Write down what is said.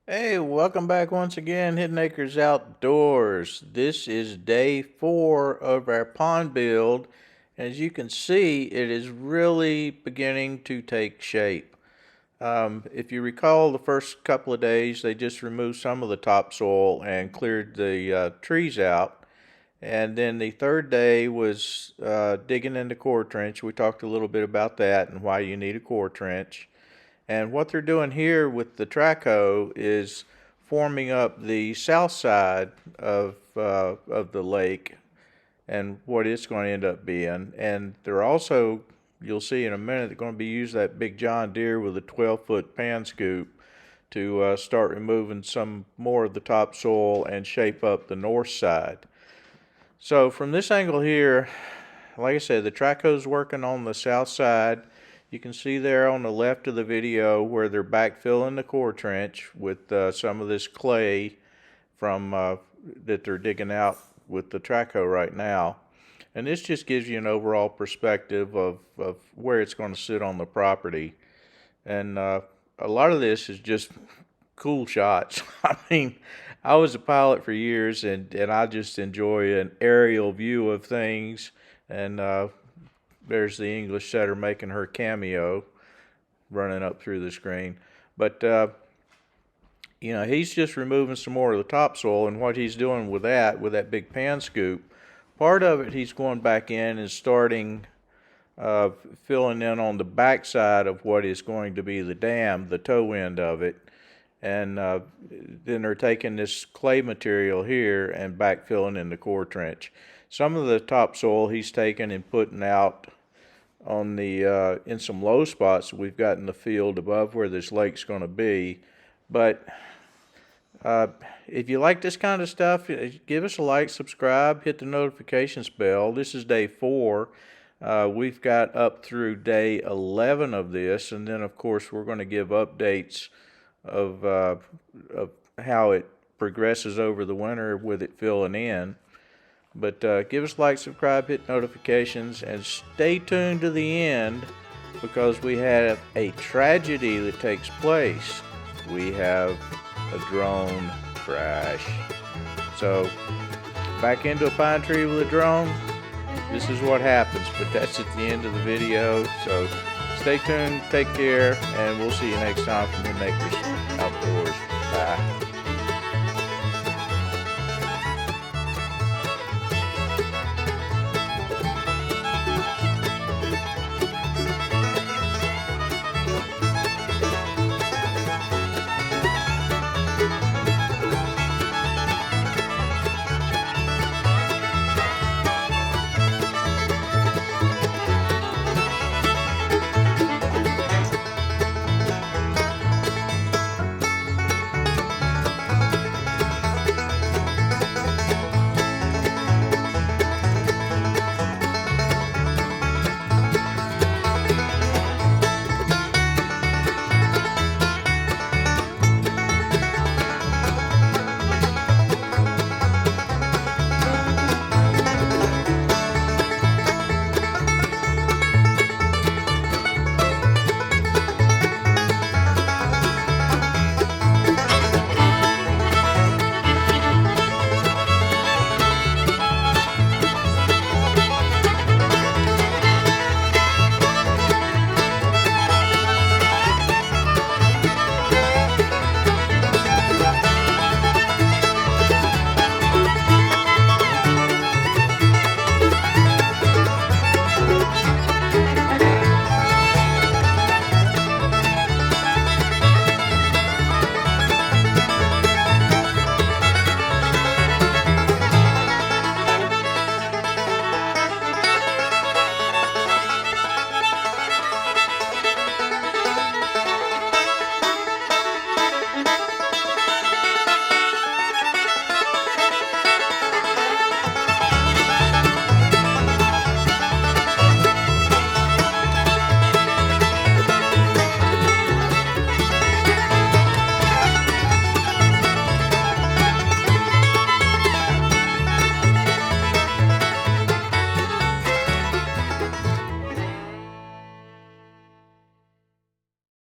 Hey, welcome back once again, Hidden Acres Outdoors. This is day 4 of our pond build. As you can see, it is really beginning to take shape. If you recall, the first couple of days, they just removed some of the topsoil and cleared the trees out. And then the third day was digging in the core trench. We talked a little bit about that and why you need a core trench. And what they're doing here with the track hoe is forming up the south side of the lake and what it's going to end up being. And they're also, you'll see in a minute, they're going to be using that big John Deere with a 12-foot pan scoop to start removing some more of the topsoil and shape up the north side. So from this angle here, like I said, the track hoe's working on the south side. You can see there on the left of the video where they're backfilling the core trench with some of this clay from that they're digging out with the track hoe right now. And this just gives you an overall perspective of where it's going to sit on the property. And a lot of this is just cool shots. I mean, I was a pilot for years, and I just enjoy an aerial view of things. And there's the English setter making her cameo running up through the screen. But, he's just removing some more of the topsoil, and what he's doing with that big pan scoop, part of it he's going back in and starting filling in on the back side of what is going to be the dam, the toe end of it. And then they're taking this clay material here and backfilling in the core trench. Some of the topsoil he's taking and putting out on the in some low spots we've got in the field above where this lake's going to be. But if you like this kind of stuff, give us a like, subscribe, hit the notifications bell. This is day 4. We've got up through day 11 of this, and then of course we're going to give updates of how it progresses over the winter with it filling in. But give us a like, subscribe, hit notifications, and stay tuned to the end because we have a tragedy that takes place. We have a drone crash. So, back into a pine tree with a drone, this is what happens, but that's at the end of the video. So, stay tuned, take care, and we'll see you next time from Hidden Acres Outdoors. Bye.